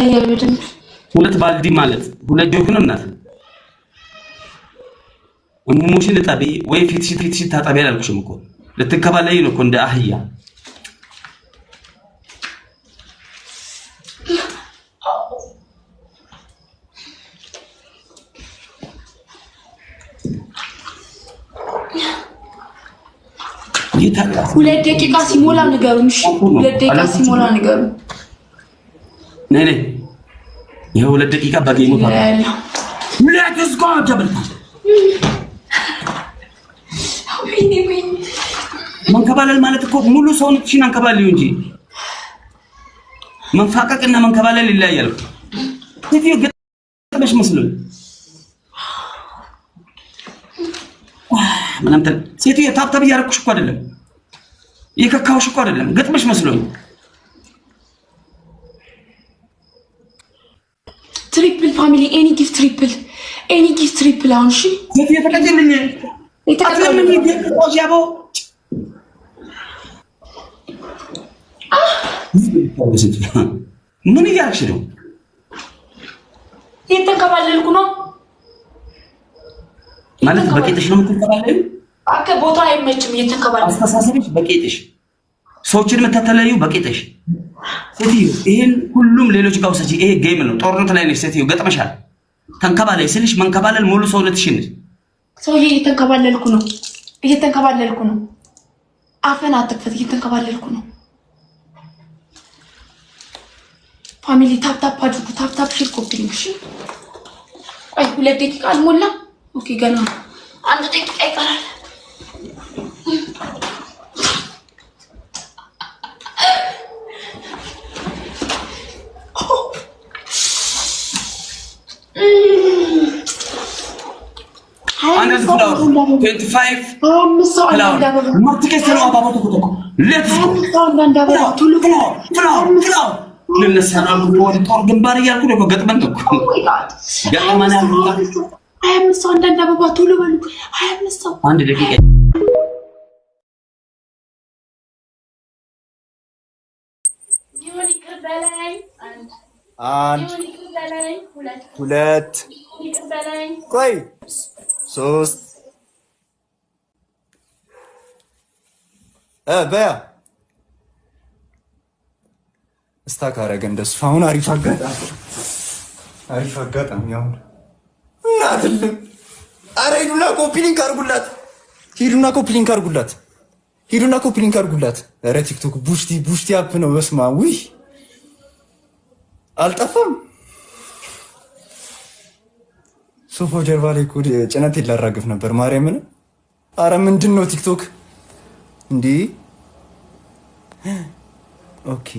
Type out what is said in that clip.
ይታያል በደንብ። ሁለት ባልዲ ማለት ሁለት ጆክ ነው እናት ሙሙሽን ታቢ ወይ ፊትሽ ታጣቢ አላልኩሽም እኮ ልትከባለይ ነው እኮ እንደ አህያ ሁለት ደቂቃ ሲሞላ ንገሩን እሺ ሁለት ደቂቃ ሲሞላ ንገሩን ነይ የሁለት ደቂቃ በጌሙ ታዲያ ሁለት እስኮ ተበልታ መንከባለል ማለት እኮ ሙሉ ሰውነትሽን አንከባልዩ እንጂ መንፋቀቅና መንከባለል ይለያያል ሴትዮ ገጥመሽ መስሎኝ ምንም ሴትዮ ታብታብ እያረኩሽ እኮ አይደለም ይከካውሽ እኮ አይደለም ገጥመሽ መስሎኝ ትሪፕል ፋሚሊ ኤኒ ጊፍት ትሪፕል አሁን እሺ ሴትዮ ተቀደልኝ አትለምኝ ያቦ ምን እያልሽ ነው የተንከባለልኩ ነው ማለት በቄጥሽ ነው የምትንከባለዩ አከ ቦታ አይመችም የተንከባለልኩ አስተሳሰብሽ በቄጥሽ ሰዎችን የምታተለዩ በቄጥሽ ሴትዮ ይሄን ሁሉም ሌሎች ጋር ወሰጂ ይሄ ጌም ነው ጦርነት ላይ ነሽ ሴትዮ ገጥመሻል ተንከባለይ ስልሽ መንከባለል ሙሉ ሰውነትሽን ሰውዬ እየተንከባለልኩ ነው አፈን አትክፈት እየተንከባለልኩ ነው ፋሚሊ ታፕ አድርጉ ታፕ ሼር ኮፒንግ እሺ አይ ሁለት ደቂቃ አልሞላ ኦኬ ገና አንድ ደቂቃ ይቀራል Let's go. ሶስት በያ እስታክ አደረገ እንደሱ አሁን አሪፍ አጋጣሚ አሁን እናትልም አረ ሂዱና ኮፒ ሊንክ አድርጉላት አረ ቲክቶክ ቡሽቲ አፕ ነው በስማ ውይ አልጠፋም ሶፋ ጀርባ ላይ እኮ ጭነት ይላራግፍ ነበር ማርያምን አረ ምንድን ነው ቲክቶክ እንዴ ኦኬ